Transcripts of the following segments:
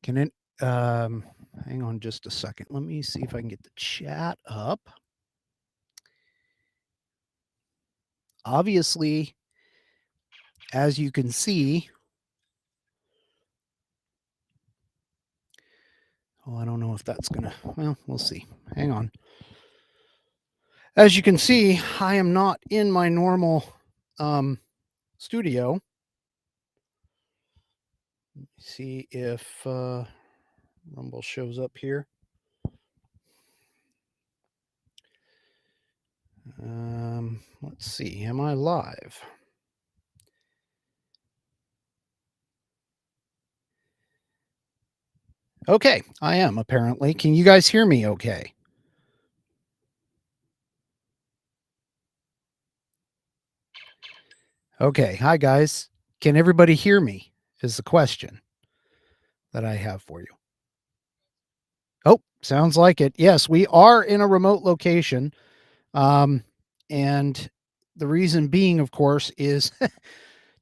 Can it, hang on just a second. Let me see if I can get the chat up. Obviously, as you can see, I don't know if that's going to, well, we'll see. Hang on. As you can see, I am not in my normal studio. Let me see if Rumble shows up here. Let's see. Am I live? Okay, I am apparently. Can you guys hear me okay? Okay, hi guys. Can everybody hear me? Is the question that I have for you. Oh, sounds like it. Yes, we are in a remote location. And the reason being, of course, is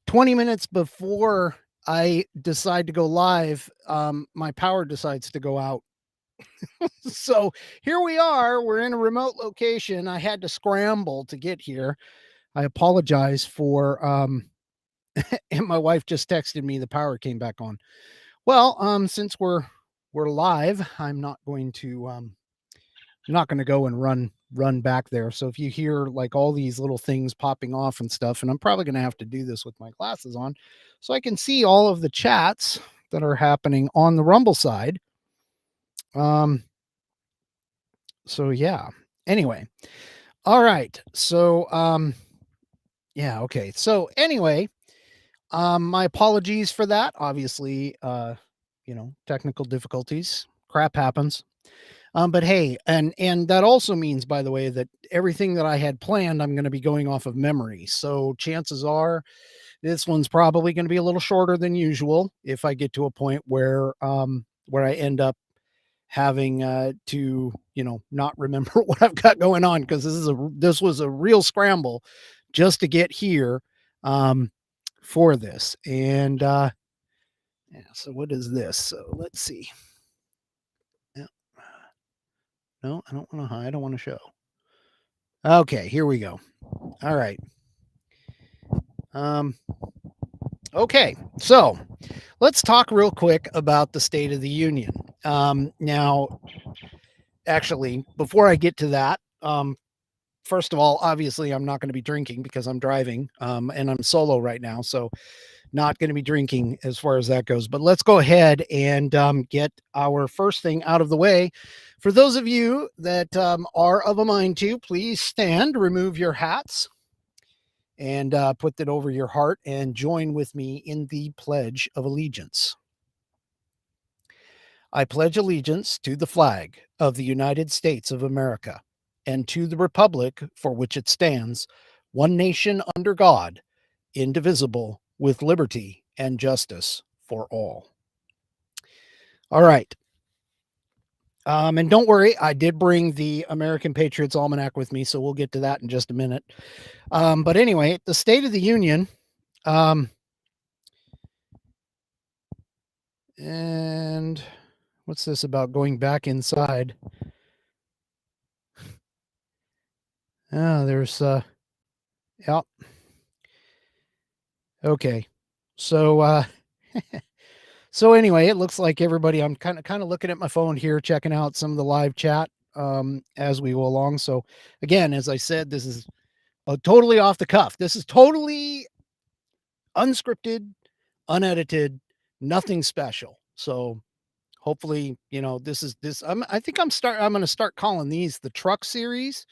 20 minutes before I decide to go live, my power decides to go out. So here we are. We're in a remote location. I had to scramble to get here. I apologize for and my wife just texted me the power came back on. Well, since we're live, I'm not going to go and run back there. So if you hear like all these little things popping off and stuff, and I'm probably going to have to do this with my glasses on so I can see all of the chats that are happening on the Rumble side. So yeah. Anyway. All right. So yeah, okay. So anyway, my apologies for that. Obviously, technical difficulties. Crap happens. But hey, and that also means, by the way, that everything that I had planned, I'm going to be going off of memory. So chances are, this one's probably going to be a little shorter than usual if I get to a point where I end up having to not remember what I've got going on, because this was a real scramble just to get here for this. And yeah, so what is this? So let's see. No, I don't want to hide. I want to show. Okay, here we go. All right. Okay, so let's talk real quick about the State of the Union. Now, actually, before I get to that, first of all, obviously, I'm not going to be drinking because I'm driving, and I'm solo right now, so not going to be drinking as far as that goes. But let's go ahead and get our first thing out of the way. For those of you that are of a mind to, please stand, remove your hats, and put that over your heart and join with me in the Pledge of Allegiance. I pledge allegiance to the flag of the United States of America and to the republic for which it stands, one nation under God, indivisible, with liberty and justice for all. All right. And don't worry, I did bring the American Patriots Almanac with me, so we'll get to that in just a minute. But anyway, the State of the Union. And what's this about going back inside? Oh, there's yeah. Okay. So so anyway, it looks like everybody, I'm kind of looking at my phone here, checking out some of the live chat as we go along. So again, as I said, this is totally off the cuff. This is totally unscripted, unedited, nothing special. So hopefully, I think I'm going to start calling these the truck series,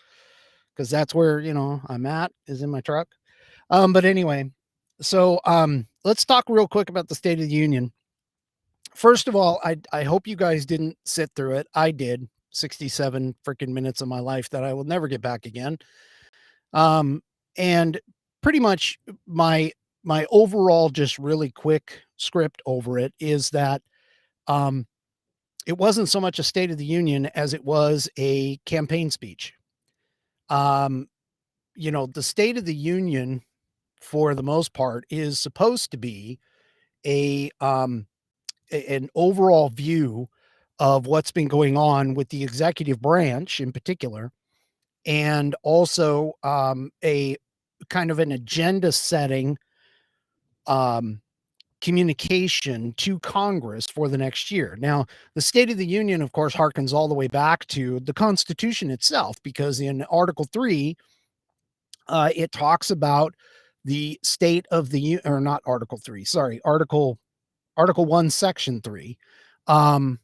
because that's where, I'm at, is in my truck. But anyway, so let's talk real quick about the State of the Union. First of all, I hope you guys didn't sit through it. I did. 67 freaking minutes of my life that I will never get back again. And pretty much my overall, just really quick script over it is that it wasn't so much a State of the Union as it was a campaign speech. The State of the Union, for the most part, is supposed to be a an overall view of what's been going on with the executive branch in particular, and also a kind of an agenda setting um, communication to Congress for the next year. Now, the State of the Union, of course, harkens all the way back to the Constitution itself, because in Article 3, it talks about the state of the or not Article 3, sorry, Article 1, Section 3. Um,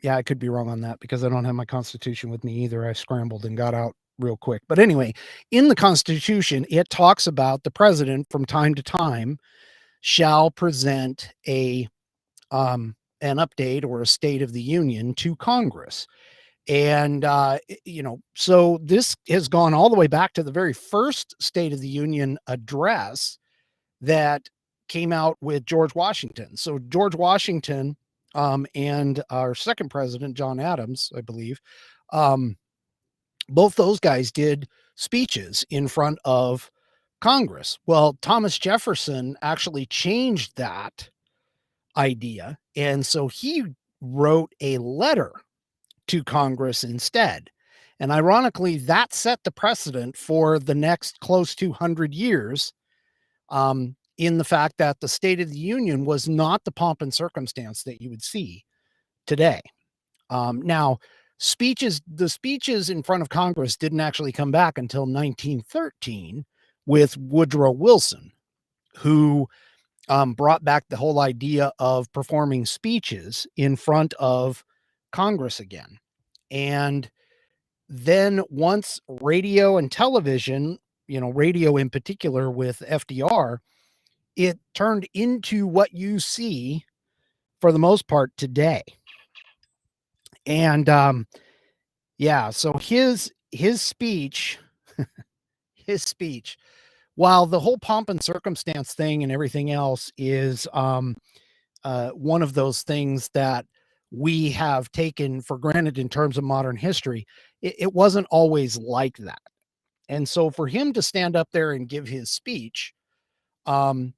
yeah, I could be wrong on that because I don't have my Constitution with me either. I scrambled and got out real quick. But anyway, in the Constitution, it talks about the president from time to time shall present an update or a State of the Union to Congress. And so this has gone all the way back to the very first State of the Union address that came out with George Washington. So George Washington and our second president, John Adams, I believe, both those guys did speeches in front of Congress. Well, Thomas Jefferson actually changed that idea. And so he wrote a letter to Congress instead. And ironically, that set the precedent for the next close to 100 years, in the fact that the State of the Union was not the pomp and circumstance that you would see today. Now, the speeches in front of Congress didn't actually come back until 1913 with Woodrow Wilson, who brought back the whole idea of performing speeches in front of Congress again. And then once radio and television, radio in particular with FDR, it turned into what you see for the most part today. And yeah, so his speech, his speech, while the whole pomp and circumstance thing and everything else is one of those things that we have taken for granted in terms of modern history, it wasn't always like that. And so for him to stand up there and give his speech, and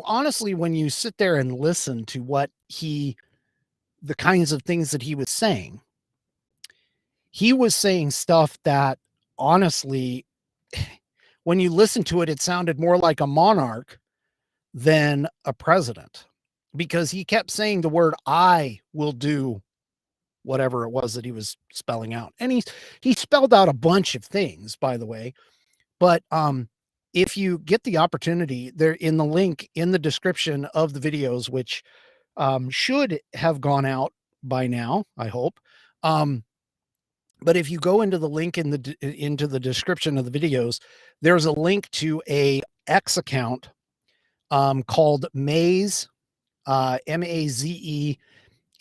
honestly, when you sit there and listen to the kinds of things that he was saying stuff that honestly, when you listen to it, it sounded more like a monarch than a president, because he kept saying the word, "I will do whatever it was that he was spelling out." And he spelled out a bunch of things, by the way. But if you get the opportunity, there in the link in the description of the videos, which should have gone out by now, I hope. But if you go into the link into the description of the videos, there's a link to a X account called Maze, Maze,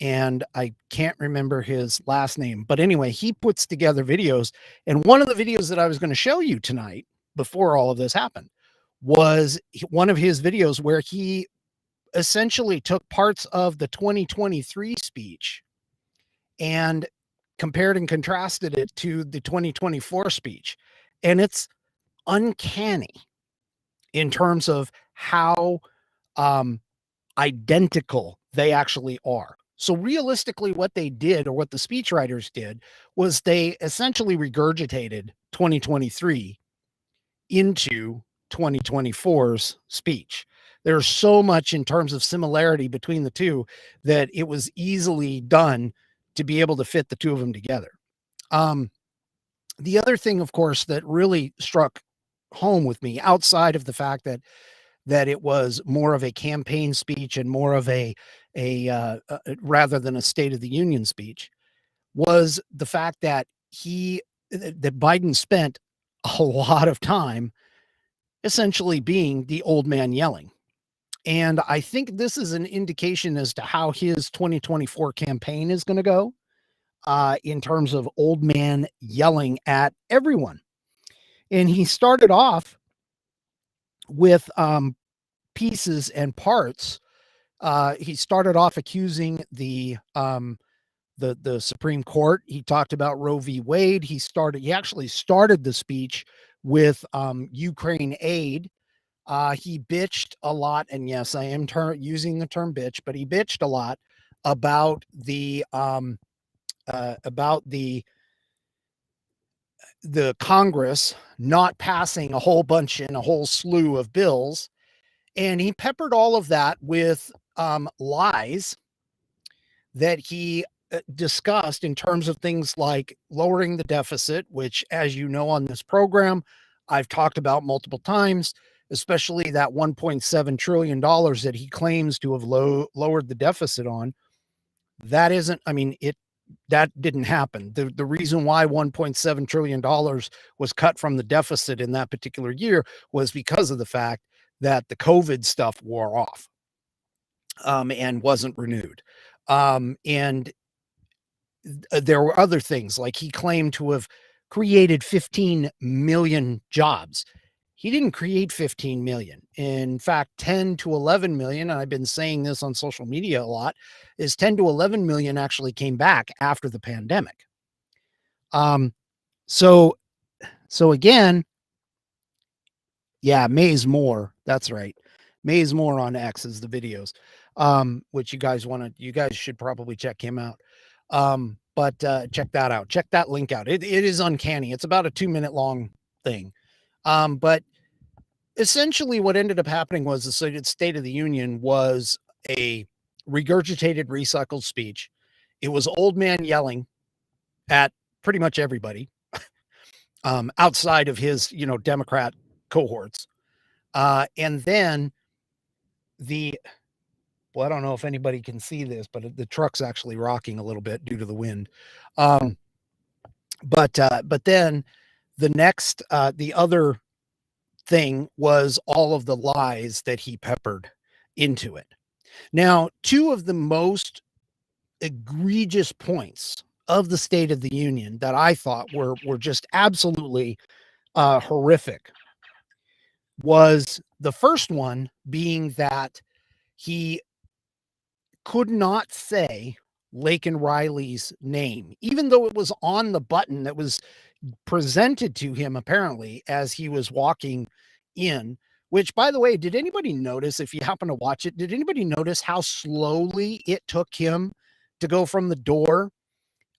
and I can't remember his last name. But anyway, he puts together videos. And one of the videos that I was going to show you tonight before all of this happened was one of his videos where he essentially took parts of the 2023 speech and compared and contrasted it to the 2024 speech. And it's uncanny in terms of how identical they actually are. So realistically, what they did, or what the speechwriters did, was they essentially regurgitated 2023 into 2024's speech. There's so much in terms of similarity between the two that it was easily done to be able to fit the two of them together. The other thing, of course, that really struck home with me, outside of the fact that it was more of a campaign speech and more of a rather than a State of the Union speech, was the fact that Biden spent a lot of time essentially being the old man yelling. And I think this is an indication as to how his 2024 campaign is going to go, in terms of old man yelling at everyone. And he started off with pieces and parts. He started off accusing the Supreme Court. He talked about Roe v. Wade. He actually started the speech with Ukraine aid. He bitched a lot, and yes, I am using the term bitch, but he bitched a lot about the Congress not passing a whole bunch and a whole slew of bills, and he peppered all of that with lies that he discussed in terms of things like lowering the deficit, which, as you know, on this program, I've talked about multiple times, especially that $1.7 trillion that he claims to have lowered the deficit on. That isn't, I mean, that didn't happen. The reason why $1.7 trillion was cut from the deficit in that particular year was because of the fact that the COVID stuff wore off and wasn't renewed. And there were other things, like he claimed to have created 15 million jobs. He didn't create 15 million. In fact, 10 to 11 million, and I've been saying this on social media a lot, is 10 to 11 million actually came back after the pandemic. Um, so again, yeah, Maze More. That's right. Maze More on X is the videos, which you guys should probably check him out. But check that out. Check that link out. It is uncanny. It's about a 2-minute long thing. But essentially what ended up happening was the State of the Union was a regurgitated, recycled speech. It was old man yelling at pretty much everybody outside of his, Democrat cohorts. And then well, I don't know if anybody can see this, but the truck's actually rocking a little bit due to the wind. But then the other thing was all of the lies that he peppered into it. Now, two of the most egregious points of the State of the Union that I thought were just absolutely horrific was the first one being that he could not say Laken Riley's name, even though it was on the button that was presented to him apparently as he was walking in. Which, by the way, did anybody notice, if you happen to watch it, did anybody notice how slowly it took him to go from the door?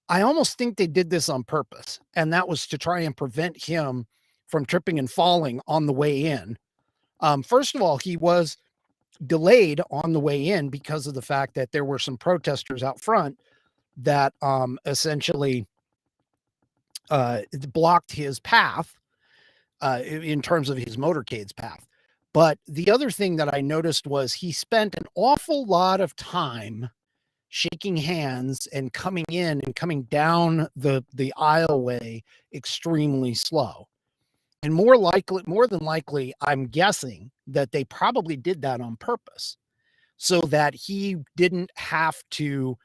I almost think they did this on purpose, and that was to try and prevent him from tripping and falling on the way in. First of all, he was delayed on the way in because of the fact that there were some protesters out front that essentially blocked his path in terms of his motorcade's path. But the other thing that I noticed was he spent an awful lot of time shaking hands and coming in and coming down the aisleway extremely slow. And more than likely, I'm guessing that they probably did that on purpose so that he didn't have to,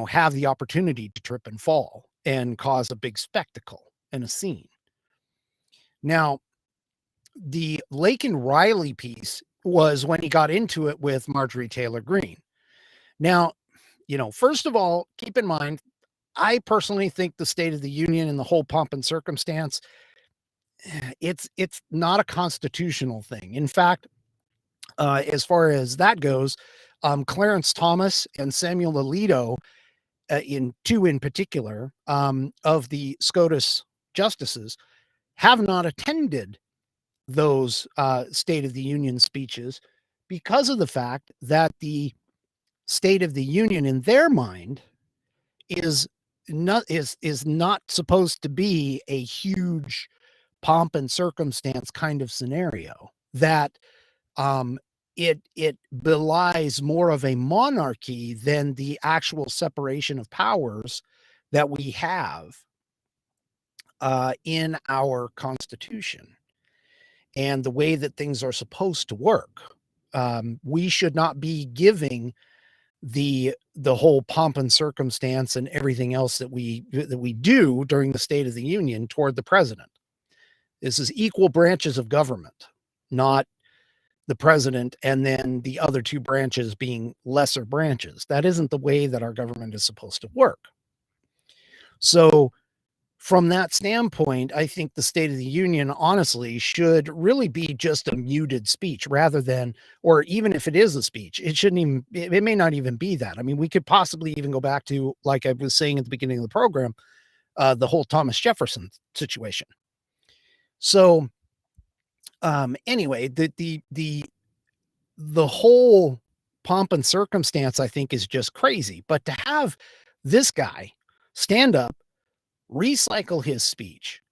have the opportunity to trip and fall and cause a big spectacle and a scene. Now, the Laken Riley piece was when he got into it with Marjorie Taylor Greene. Now, first of all, keep in mind, I personally think the State of the Union and the whole pomp and circumstance, it's not a constitutional thing. In fact, as far as that goes, Clarence Thomas and Samuel Alito, in particular, of the SCOTUS justices, have not attended those State of the Union speeches because of the fact that the State of the Union in their mind is not supposed to be a huge pomp and circumstance kind of scenario, that it belies more of a monarchy than the actual separation of powers that we have in our Constitution and the way that things are supposed to work. We should not be giving the whole pomp and circumstance and everything else that we do during the State of the Union toward the president. This is equal branches of government, not the president and then the other two branches being lesser branches. That isn't the way that our government is supposed to work. So from that standpoint, I think the State of the Union, honestly, should really be just a muted speech rather than, or even if it is a speech, it shouldn't even, it may not even be that. I mean, we could possibly even go back to, like I was saying at the beginning of the program, the whole Thomas Jefferson situation. So, anyway, the whole pomp and circumstance, I think, is just crazy. But to have this guy stand up, recycle his speech,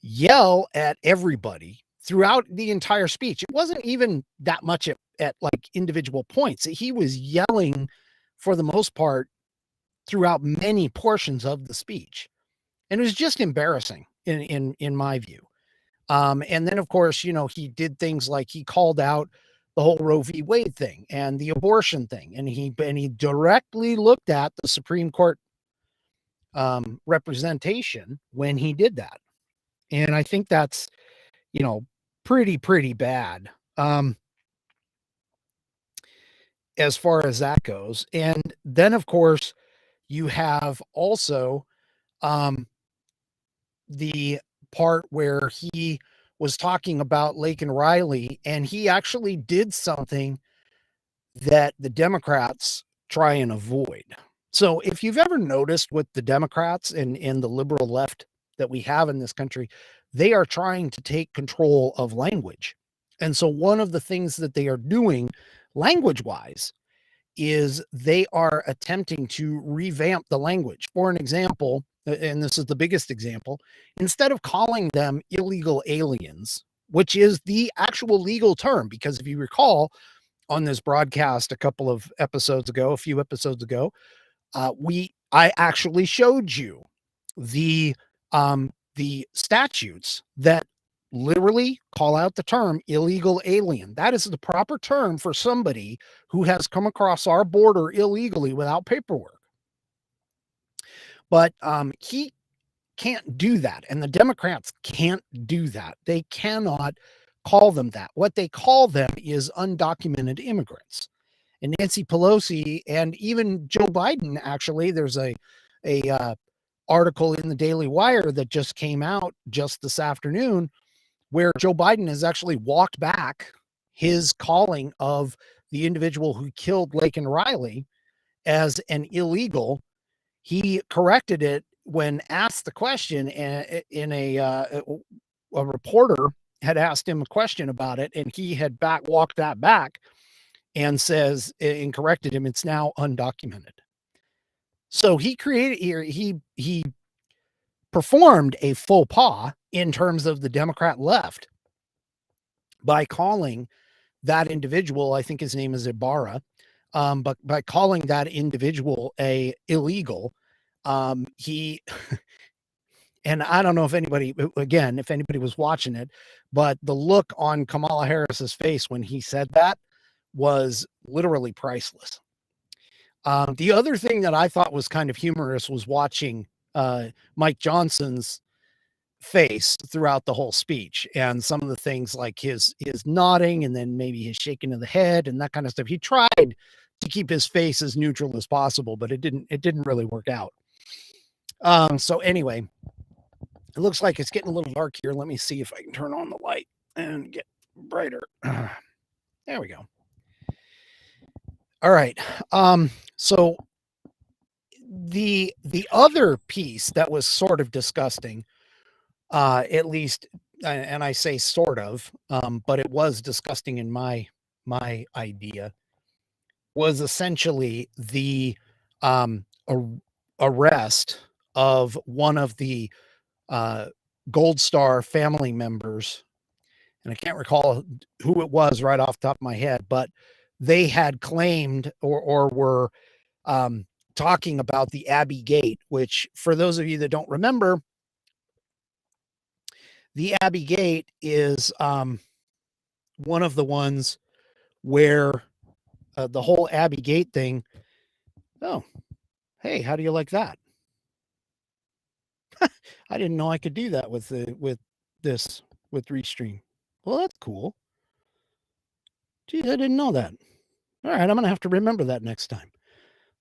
yell at everybody throughout the entire speech. It wasn't even that much at like individual points. He was yelling for the most part throughout many portions of the speech. And it was just embarrassing in my view. And then of course, he did things like he called out the whole Roe v. Wade thing and the abortion thing. And he directly looked at the Supreme Court representation when he did that. And I think that's, pretty bad, as far as that goes. And then, of course, you have also the part where he was talking about Lake and Riley, and he actually did something that the Democrats try and avoid. So if you've ever noticed with the Democrats and the liberal left that we have in this country, they are trying to take control of language. And so one of the things that they are doing language wise is they are attempting to revamp the language. For an example, and this is the biggest example, instead of calling them illegal aliens, which is the actual legal term, because if you recall on this broadcast a few episodes ago, I actually showed you the statutes that literally call out the term illegal alien. That is the proper term for somebody who has come across our border illegally without paperwork. But he can't do that, and the Democrats can't do that. They cannot call them that. What they call them is undocumented immigrants. And Nancy Pelosi and even Joe Biden, actually, there's a article in the Daily Wire that just came out just this afternoon where Joe Biden has actually walked back his calling of the individual who killed Lake and Riley as an illegal. He corrected it when asked the question in a reporter had asked him a question about it, and he had walked that back and says and corrected him. It's now undocumented. So he performed a faux pas in terms of the Democrat left by calling that individual, I think his name is Ibarra, but by calling that individual a illegal, he and I don't know if anybody was watching it, but the look on Kamala Harris's face when he said that was literally priceless. The other thing that I thought was kind of humorous was watching Mike Johnson's face throughout the whole speech, and some of the things like his nodding and then maybe his shaking of the head and that kind of stuff. He tried to keep his face as neutral as possible, but it didn't really work out. So anyway, it looks like it's getting a little dark here. Let me see if I can turn on the light and get brighter. There we go. All right. So the other piece that was sort of disgusting, at least, and I say sort of, but it was disgusting in my idea, was essentially the arrest of one of the Gold Star family members, and I can't recall who it was right off the top of my head, but they had claimed or were talking about the Abbey Gate, which, for those of you that don't remember, the Abbey Gate is one of the ones where the whole Abbey Gate thing. Oh, hey, how do you like that? I didn't know I could do that with Restream. Well, that's cool. Geez, I didn't know that. All right, I'm gonna have to remember that next time.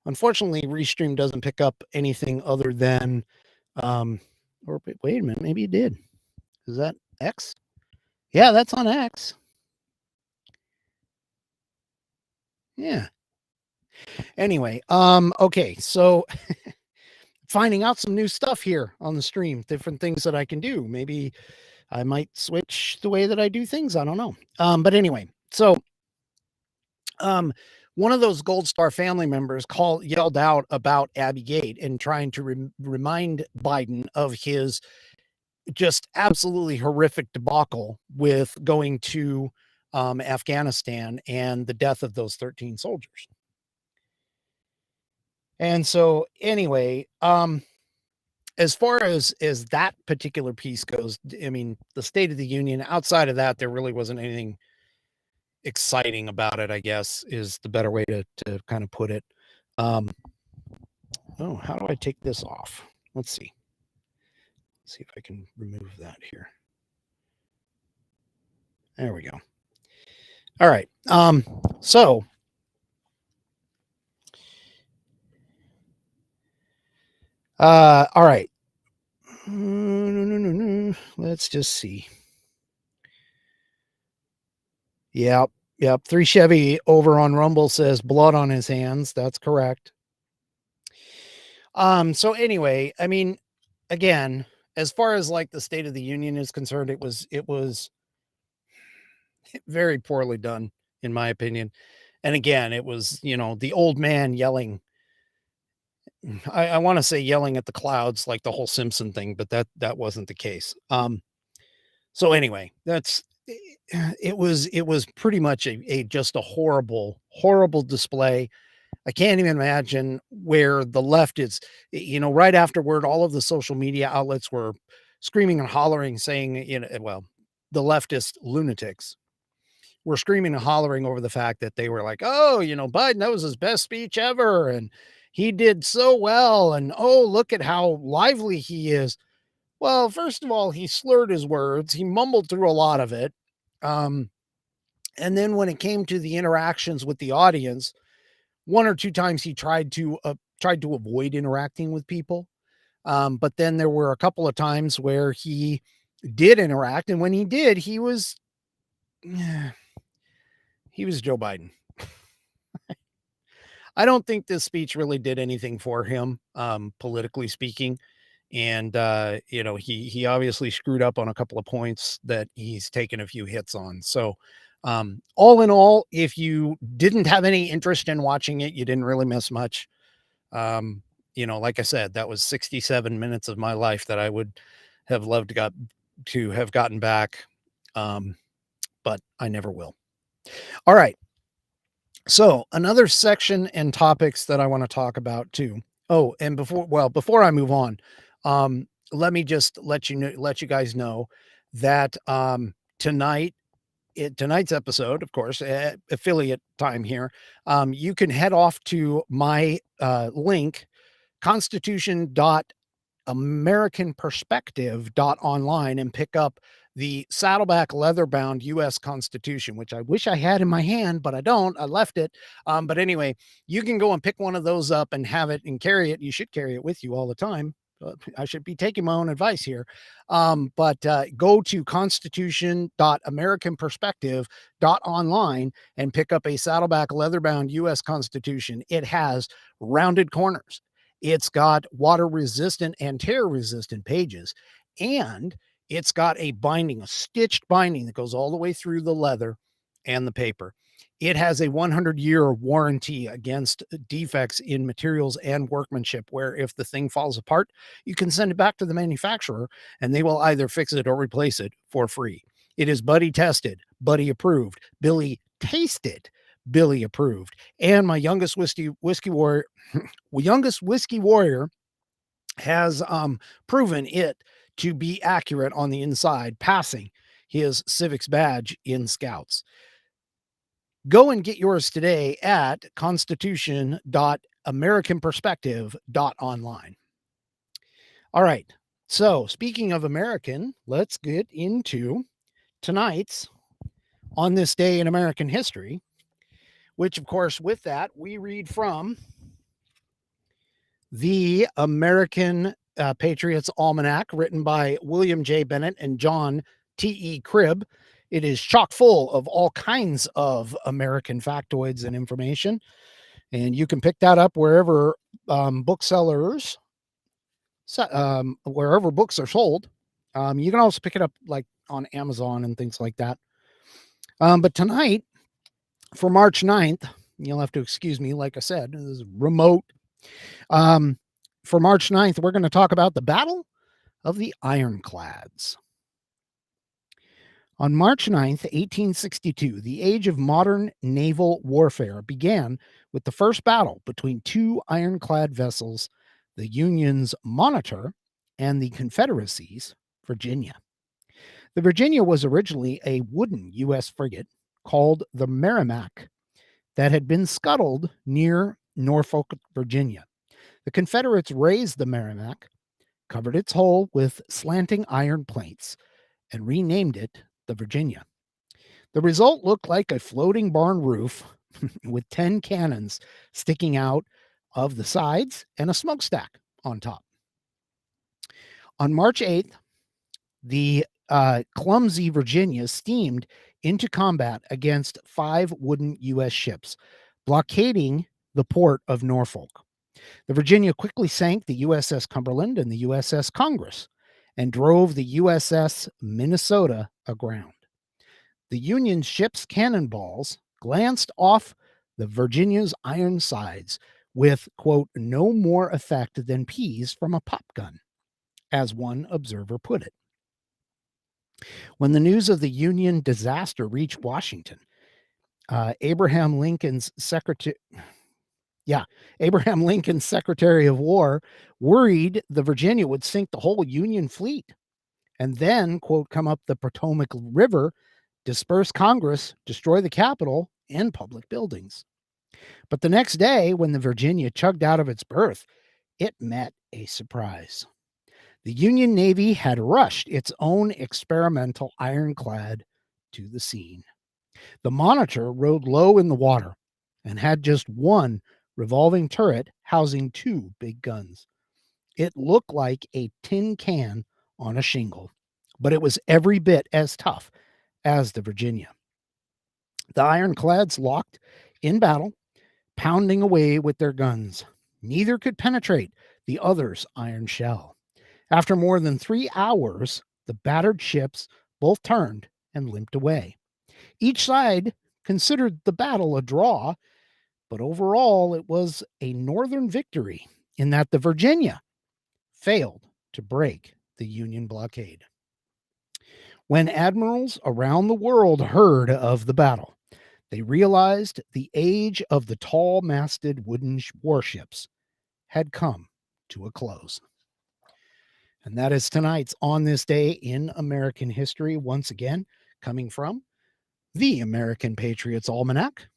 Unfortunately, Restream doesn't pick up anything other than Or wait a minute, maybe it did. Is that X? Yeah, that's on X. Yeah. Anyway, okay, so finding out some new stuff here on the stream, different things that I can do. Maybe I might switch the way that I do things. I don't know. But anyway, so um, one of those Gold Star family members yelled out about Abby Gate and trying to remind Biden of his just absolutely horrific debacle with going to Afghanistan and the death of those 13 soldiers. And so anyway, as far as that particular piece goes, I mean, the State of the Union, outside of that, there really wasn't anything exciting about it, I guess, is the better way to kind of put it. Oh, how do I take this off? Let's see. Let's see if I can remove that here. There we go. All right. So all right. Let's just see. Yep. 3 Chevy over on Rumble says blood on his hands. That's correct. So anyway, I mean, again, as far as like the State of the Union is concerned, it was very poorly done, in my opinion. And again, it was, the old man yelling. I want to say yelling at the clouds, like the whole Simpson thing, but that wasn't the case. So anyway, it was pretty much just a horrible display. I can't even imagine where the left is, right afterward, all of the social media outlets were screaming and hollering, saying, well, the leftist lunatics were screaming and hollering over the fact that they were like, oh, Biden, that was his best speech ever. And he did so well. And oh, look at how lively he is. Well, first of all, he slurred his words. He mumbled through a lot of it. And then when it came to the interactions with the audience, one or two times he tried to avoid interacting with people. But then there were a couple of times where he did interact. And when he did, he was Joe Biden. I don't think this speech really did anything for him, politically speaking. And, he obviously screwed up on a couple of points that he's taken a few hits on. So, all in all, if you didn't have any interest in watching it, you didn't really miss much. Like I said, that was 67 minutes of my life that I would have loved to have gotten back. But I never will. All right. So another section and topics that I want to talk about too. Oh, and before I move on, let me just let you guys know that tonight's episode, of course, affiliate time here. You can head off to my link, constitution.americanperspective.online, and pick up the Saddleback leather-bound U.S. Constitution, which I wish I had in my hand, but I don't. I left it. But anyway, you can go and pick one of those up and have it and carry it. You should carry it with you all the time. I should be taking my own advice here. But go to constitution.americanperspective.online and pick up a Saddleback leather-bound U.S. Constitution. It has rounded corners. It's got water-resistant and tear-resistant pages, and it's got a stitched binding that goes all the way through the leather and the paper. It has a 100-year warranty against defects in materials and workmanship, where if the thing falls apart, you can send it back to the manufacturer and they will either fix it or replace it for free. It is buddy tested, buddy approved, Billy tasted, Billy approved. And my youngest whiskey warrior has proven it to be accurate on the inside, passing his civics badge in Scouts. Go and get yours today at constitution.americanperspective.online. All right. So speaking of American, let's get into tonight's On This Day in American History, which, of course, with that, we read from the American Patriots Almanac, written by William J. Bennett and John T.E. Cribb. It is chock full of all kinds of American factoids and information. And you can pick that up wherever booksellers, wherever books are sold. You can also pick it up like on Amazon and things like that. But tonight, for March 9th, you'll have to excuse me, like I said, this is remote. For March 9th, we're going to talk about the Battle of the Ironclads. On March 9th, 1862, the age of modern naval warfare began with the first battle between two ironclad vessels, the Union's Monitor and the Confederacy's Virginia. The Virginia was originally a wooden U.S. frigate called the Merrimac that had been scuttled near Norfolk, Virginia. The Confederates raised the Merrimac, covered its hull with slanting iron plates, and renamed it the Virginia. The result looked like a floating barn roof with 10 cannons sticking out of the sides and a smokestack on top. On March 8th, the clumsy Virginia steamed into combat against 5 wooden U.S. ships, blockading the port of Norfolk. The Virginia quickly sank the USS Cumberland and the USS Congress and drove the USS Minnesota aground. The Union ship's cannonballs glanced off the Virginia's iron sides with, quote, no more effect than peas from a pop gun, as one observer put it. When the news of the Union disaster reached Washington, Abraham Lincoln's Secretary of War worried the Virginia would sink the whole Union fleet and then, quote, come up the Potomac River, disperse Congress, destroy the Capitol and public buildings. But the next day, when the Virginia chugged out of its berth, it met a surprise. The Union Navy had rushed its own experimental ironclad to the scene. The Monitor rode low in the water and had just one revolving turret housing 2 big guns. It looked like a tin can on a shingle, but it was every bit as tough as the Virginia. The ironclads locked in battle, pounding away with their guns. Neither could penetrate the other's iron shell. After more than 3 hours, the battered ships both turned and limped away. Each side considered the battle a draw, but overall it was a Northern victory in that the Virginia failed to break the Union blockade. When admirals around the world heard of the battle, they realized the age of the tall-masted wooden warships had come to a close. And that is tonight's On This Day in American History, once again, coming from the American Patriots Almanac.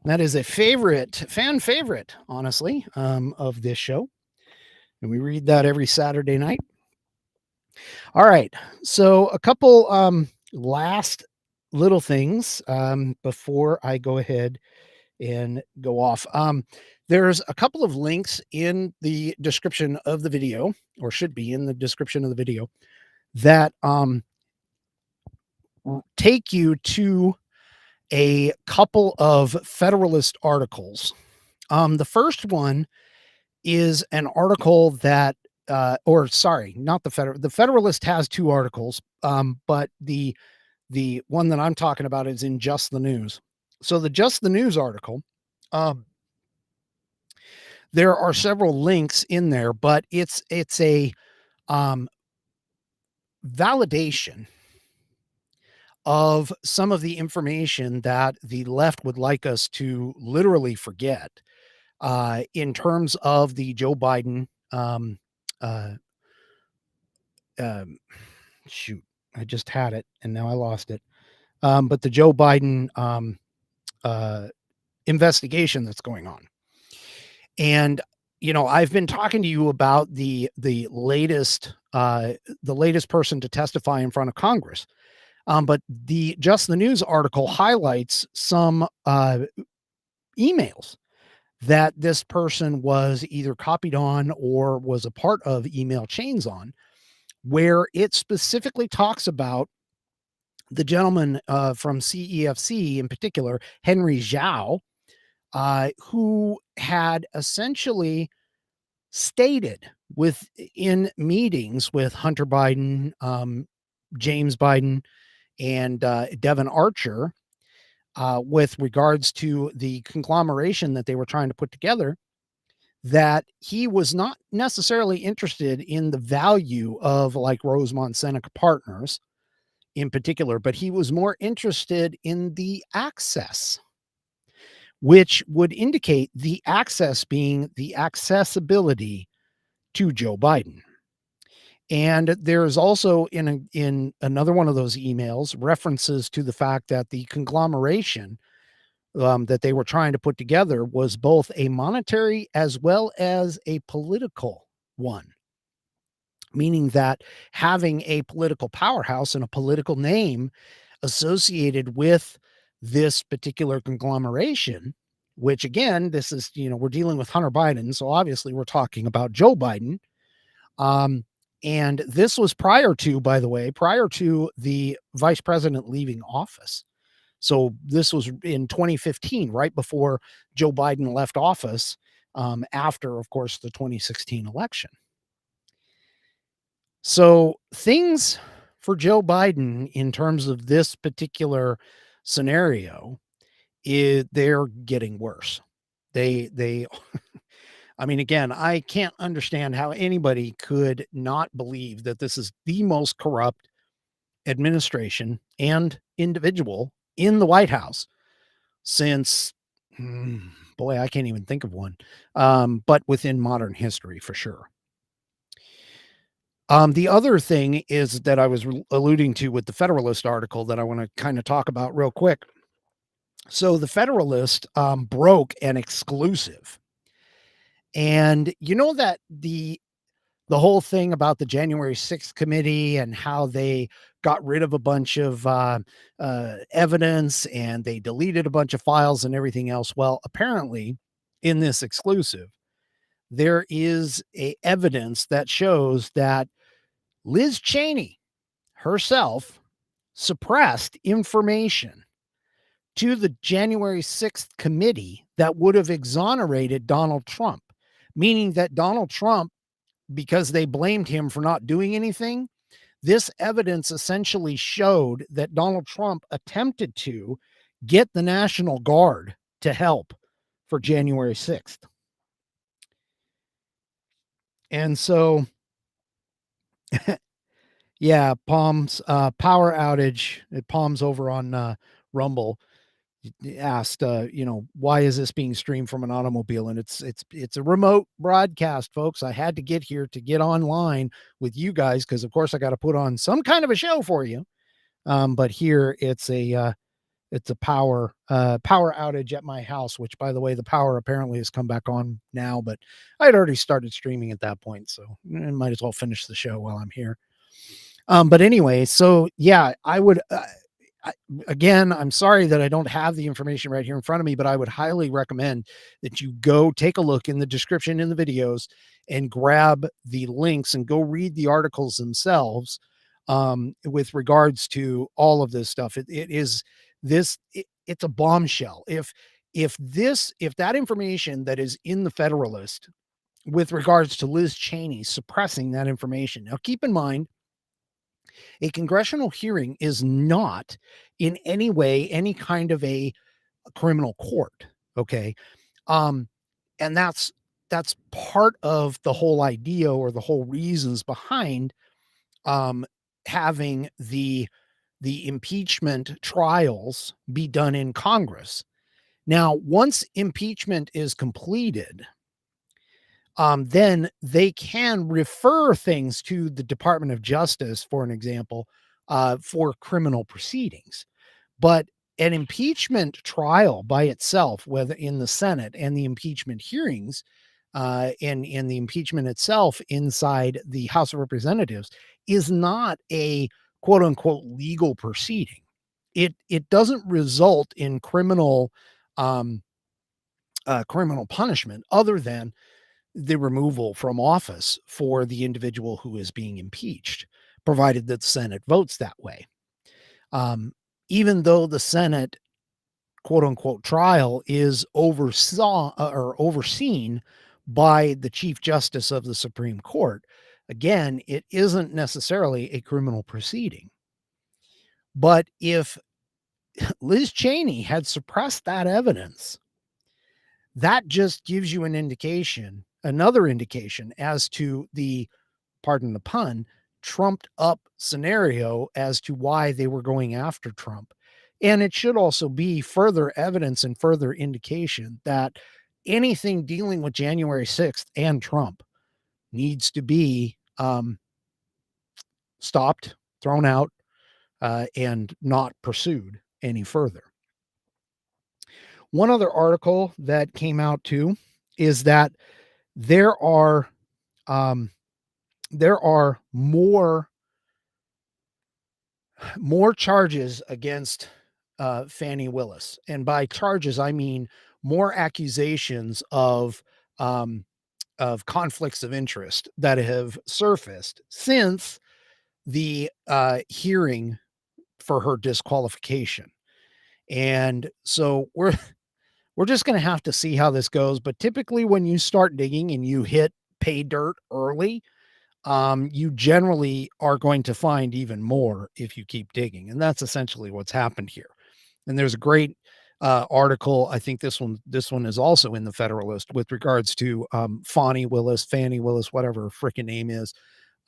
That is a fan favorite, honestly, of this show. And we read that every Saturday night. All right. So a couple last little things before I go ahead and go off. There's a couple of links in the description of the video, or should be in the description of the video, that take you to a couple of Federalist articles. The first one is an article that, not the Federalist has 2 articles, but the one that I'm talking about is in Just the News. So the Just the News article, there are several links in there, but it's a validation of some of the information that the left would like us to literally forget in terms of the Joe Biden. Shoot, I just had it and now I lost it. But the Joe Biden investigation that's going on. And, I've been talking to you about the latest person to testify in front of Congress. But the Just the News article highlights some emails that this person was either copied on or was a part of email chains on, where it specifically talks about the gentleman from CEFC in particular, Henry Zhao, who had essentially stated in meetings with Hunter Biden, James Biden, and Devin Archer, with regards to the conglomeration that they were trying to put together, that he was not necessarily interested in the value of like Rosemont Seneca Partners in particular, but he was more interested in the access, which would indicate the access being the accessibility to Joe Biden. And there's also in another one of those emails references to the fact that the conglomeration that they were trying to put together was both a monetary as well as a political one, meaning that having a political powerhouse and a political name associated with this particular conglomeration, which again, this is, we're dealing with Hunter Biden. So obviously we're talking about Joe Biden. Um, and this was prior to, by the way, prior to the vice president leaving office. So this was in 2015, right before Joe Biden left office, after, of course, the 2016 election. So things for Joe Biden in terms of this particular scenario they're getting worse. They I mean, again, I can't understand how anybody could not believe that this is the most corrupt administration and individual in the White House since, mm, boy, I can't even think of one, but within modern history for sure. The other thing is that I was alluding to with the Federalist article that I want to kind of talk about real quick. So the Federalist broke an exclusive, and you know that the whole thing about the January 6th committee and how they got rid of a bunch of evidence and they deleted a bunch of files and everything else. Well, apparently, in this exclusive, there is a evidence that shows that Liz Cheney herself suppressed information to the January 6th committee that would have exonerated Donald Trump, meaning that Donald Trump, because they blamed him for not doing anything, this evidence essentially showed that Donald Trump attempted to get the National Guard to help for January 6th. And so, yeah, Palm's power outage at Palm's over on Rumble asked, why is this being streamed from an automobile? And it's a remote broadcast, folks. I had to get here to get online with you guys because, of course, I got to put on some kind of a show for you. But here it's a power outage at my house, which, by the way, the power apparently has come back on now. But I'd already started streaming at that point, so I might as well finish the show while I'm here. But anyway, so yeah, I would. Again, I'm sorry that I don't have the information right here in front of me, but I would highly recommend that you go take a look in the description in the videos and grab the links and go read the articles themselves with regards to all of this stuff. It's a bombshell. If that information that is in the Federalist with regards to Liz Cheney suppressing that information. Now, keep in mind, a congressional hearing is not in any way any kind of a criminal court. Okay. Um, and that's part of the whole idea or the whole reasons behind um, having the impeachment trials be done in Congress. Now, once impeachment is completed, then they can refer things to the Department of Justice, for an example, for criminal proceedings. But an impeachment trial by itself, whether in the Senate and the impeachment hearings, in the impeachment itself inside the House of Representatives, is not a quote unquote legal proceeding. It doesn't result in criminal um, criminal punishment other than the removal from office for the individual who is being impeached, provided that the Senate votes that way. Um, Even though the Senate quote unquote trial is overseen by the Chief Justice of the Supreme Court, again, it isn't necessarily a criminal proceeding. But if Liz Cheney had suppressed that evidence, that just gives you an indication, another indication as to the, pardon the pun, trumped up scenario as to why they were going after Trump. And it should also be further evidence and further indication that anything dealing with January 6th and Trump needs to be stopped, thrown out, and not pursued any further. One other article that came out too is that there are um, more charges against Fani Willis, and by charges I mean more accusations of conflicts of interest that have surfaced since the hearing for her disqualification. And so we're just going to have to see how this goes. But typically, when you start digging and you hit pay dirt early, you generally are going to find even more if you keep digging. And that's essentially what's happened here. And there's a great article. I think this one is also in the Federalist with regards to Fani Willis, whatever her freaking name is,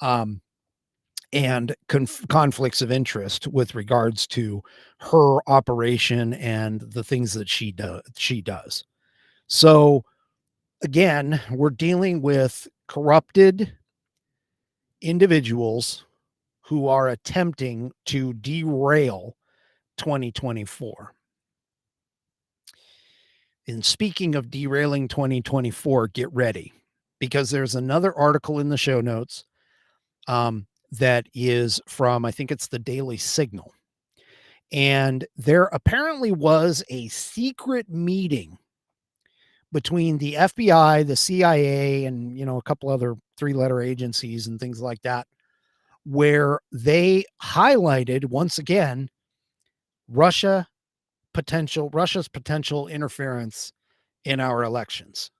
um, and conflicts of interest with regards to her operation and the things that she does. So again, we're dealing with corrupted individuals who are attempting to derail 2024. And speaking of derailing 2024, get ready, because there's another article in the show notes that is from, I think it's the Daily Signal. And there apparently was a secret meeting between the FBI, the CIA, and, a couple other three-letter agencies and things like that, where they highlighted once again Russia's potential interference in our elections.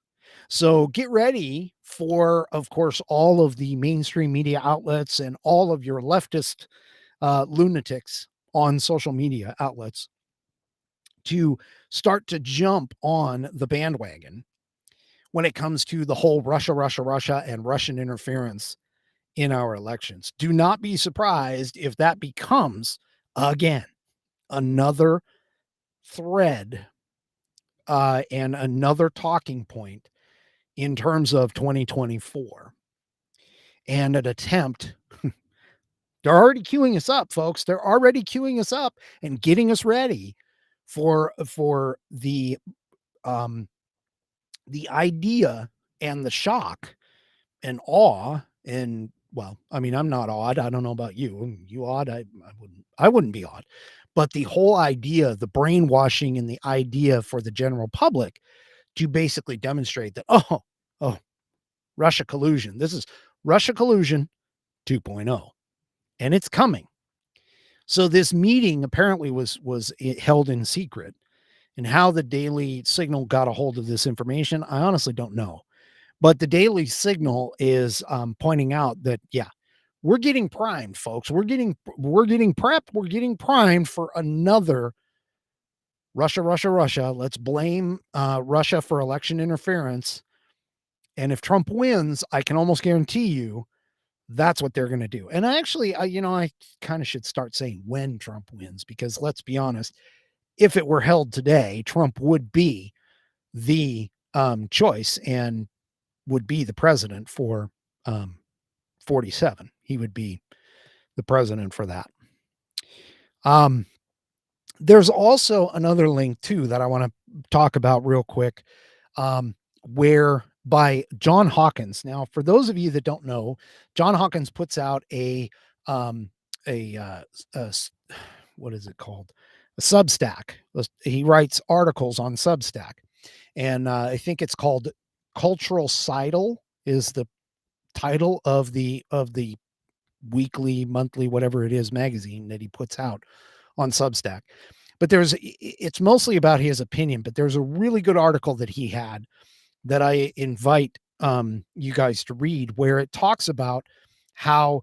So get ready for, of course, all of the mainstream media outlets and all of your leftist lunatics on social media outlets to start to jump on the bandwagon when it comes to the whole Russia, and Russian interference in our elections. Do not be surprised if that becomes, again, another thread and another talking point in terms of 2024 and an attempt. They're already queuing us up, folks. They're already queuing us up and getting us ready for um the idea and the shock and awe. And well, I mean, I'm not awed. I don't know about you. You awed? I wouldn't be awed. But the whole idea, the brainwashing and the idea for the general public to basically demonstrate that, oh, Russia collusion. This is Russia collusion 2.0, and it's coming. So this meeting apparently was held in secret, and how the Daily Signal got a hold of this information, I honestly don't know. But the Daily Signal is pointing out that, yeah, we're getting primed, folks. We're getting prepped. We're getting primed for another Russia. Let's blame Russia for election interference. And if Trump wins, I can almost guarantee you that's what they're going to do. And I kind of should start saying when Trump wins, because let's be honest, if it were held today, Trump would be the choice and would be the president for 47. He would be the president for that. There's also another link too that I want to talk about real quick, where by John Hawkins. Now, for those of you that don't know, John Hawkins puts out a what is it called? A Substack. He writes articles on Substack, and I think it's called Cultural Sidle is the title of the weekly, monthly, whatever it is, magazine that he puts out on Substack. But it's mostly about his opinion, but there's a really good article that he had that I invite you guys to read, where it talks about how,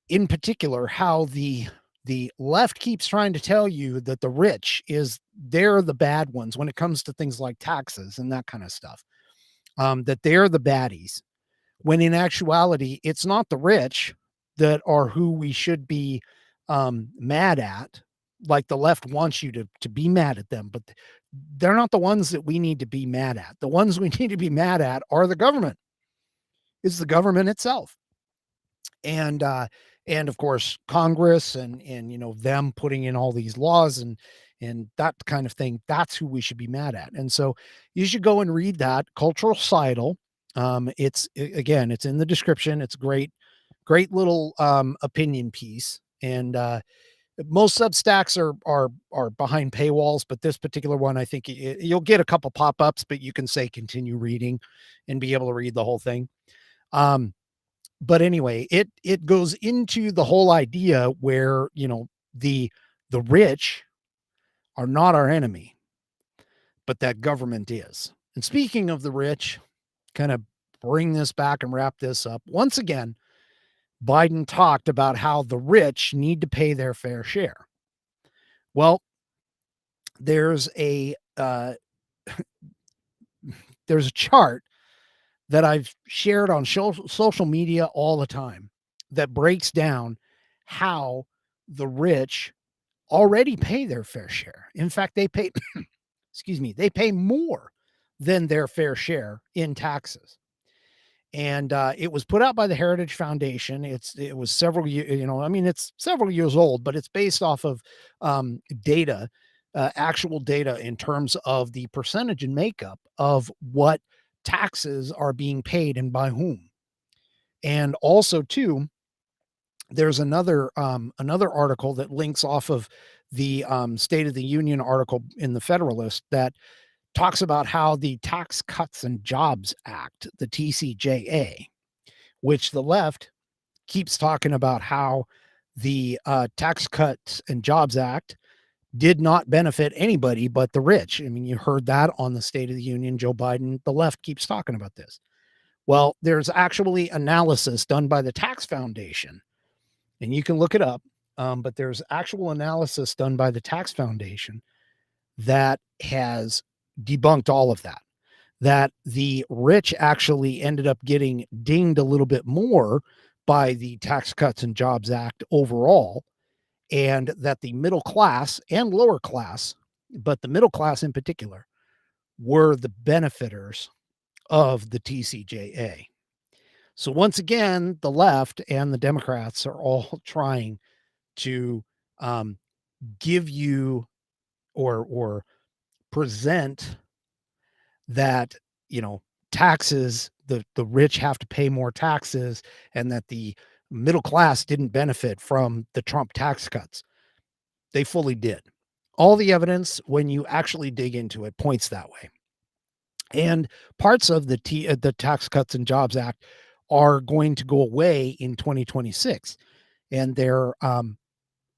in particular, how the left keeps trying to tell you that the rich they're the bad ones when it comes to things like taxes and that kind of stuff. That they're the baddies, when in actuality, it's not the rich that are who we should be mad at. Like the left wants you to be mad at them, but they're not the ones that we need to be mad at. The ones we need to be mad at are the government. It's the government itself. And and of course Congress and them putting in all these laws and that kind of thing. That's who we should be mad at. And so you should go and read that Cultural Sidle. Again, it's in the description. It's great little opinion piece. And most Substacks are behind paywalls, but this particular one, I think you'll get a couple pop-ups, but you can say continue reading and be able to read the whole thing. But anyway, it goes into the whole idea where, the rich are not our enemy, but that government is. And speaking of the rich, kind of bring this back and wrap this up. Once again, Biden talked about how the rich need to pay their fair share. Well, there's a there's a chart that I've shared on social media all the time that breaks down how the rich already pay their fair share. In fact, they pay, excuse me, they pay more than their fair share in taxes. And it was put out by the Heritage Foundation. It was several years, it's several years old, but it's based off of data, actual data in terms of the percentage and makeup of what taxes are being paid and by whom. And also, too, there's another article that links off of the State of the Union article in the Federalist that talks about how the Tax Cuts and Jobs Act, the TCJA, which the left keeps talking about how the Tax Cuts and Jobs Act did not benefit anybody but the rich. I mean, you heard that on the State of the Union. Joe Biden, the left keeps talking about this. Well, there's actually analysis done by the Tax Foundation, and you can look it up. But there's actual analysis done by the Tax Foundation that has debunked all of that. That the rich actually ended up getting dinged a little bit more by the Tax Cuts and Jobs Act overall, and that the middle class and lower class, but the middle class in particular, were the benefiters of the TCJA. So once again, the left and the Democrats are all trying to give you or present that, taxes, the rich have to pay more taxes, and that the middle class didn't benefit from the Trump tax cuts. They fully did. All the evidence, when you actually dig into it, points that way. And parts of the Tax Cuts and Jobs Act are going to go away in 2026, and they're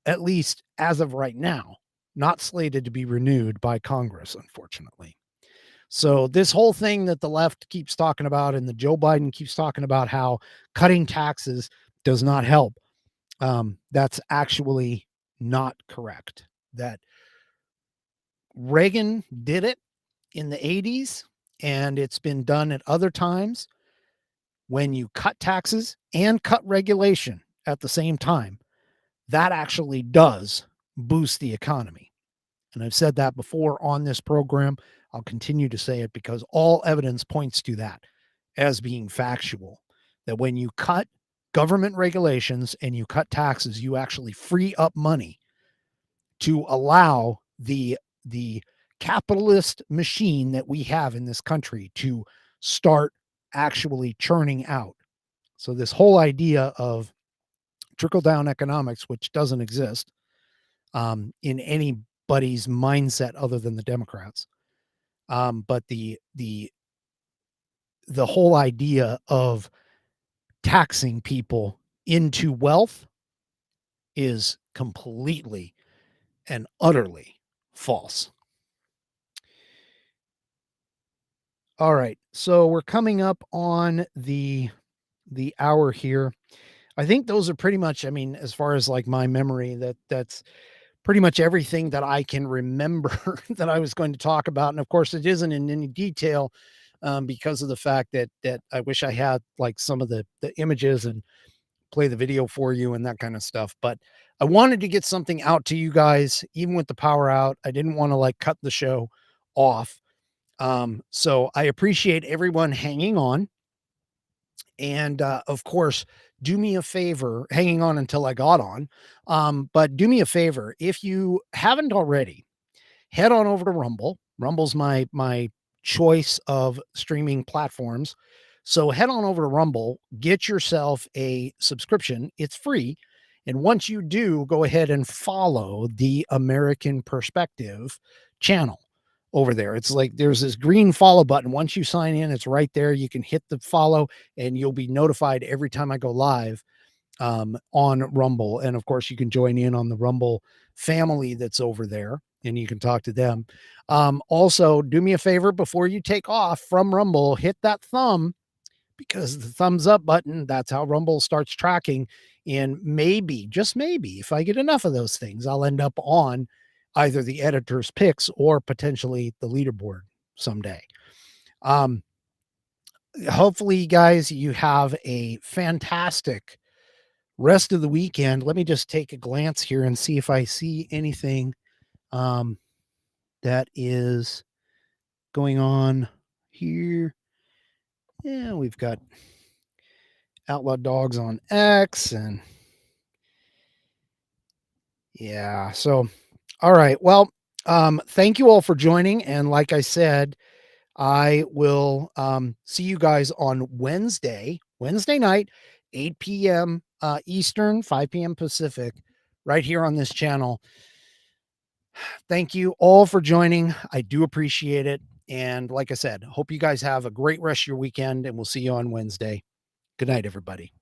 at least as of right now not slated to be renewed by Congress, unfortunately. So this whole thing that the left keeps talking about and the Joe Biden keeps talking about how cutting taxes does not help, that's actually not correct. That Reagan did it in the 80s, and it's been done at other times. When you cut taxes and cut regulation at the same time, that actually does boost the economy. And I've said that before on this program. I'll continue to say it because all evidence points to that as being factual. That when you cut government regulations and you cut taxes, you actually free up money to allow the capitalist machine that we have in this country to start actually churning out. So this whole idea of trickle down economics, which doesn't exist in anybody's mindset other than the Democrats, But the whole idea of taxing people into wealth is completely and utterly false. All right. So we're coming up on the hour here. I think those are pretty much, I mean, as far as like my memory, that's pretty much everything that I can remember that I was going to talk about. And of course, it isn't in any detail, because of the fact that I wish I had like some of the images and play the video for you and that kind of stuff. But I wanted to get something out to you guys, even with the power out. I didn't want to like cut the show off. So I appreciate everyone hanging on. And of course, do me a favor, hanging on until I got on. But do me a favor, if you haven't already, head on over to Rumble. Rumble's my choice of streaming platforms. So head on over to Rumble, get yourself a subscription. It's free. And once you do, go ahead and follow the American Perspective channel over there. It's like there's this green follow button. Once you sign in, it's right there. You can hit the follow and you'll be notified every time I go live on Rumble. And of course, you can join in on the Rumble family that's over there and you can talk to them. Also, do me a favor before you take off from Rumble, hit that thumb, because the thumbs up button, that's how Rumble starts tracking. And maybe, just maybe, if I get enough of those things, I'll end up on either the editor's picks or potentially the leaderboard someday. Um, Hopefully, guys, you have a fantastic rest of the weekend. Let me just take a glance here and see if I see anything um, that is going on here. Yeah, we've got Outlaw Dogs on X and yeah. So, all right. Well, thank you all for joining. And like I said, I will see you guys on Wednesday night, 8 p.m. Eastern, 5 p.m. Pacific, right here on this channel. Thank you all for joining. I do appreciate it. And like I said, hope you guys have a great rest of your weekend and we'll see you on Wednesday. Good night, everybody.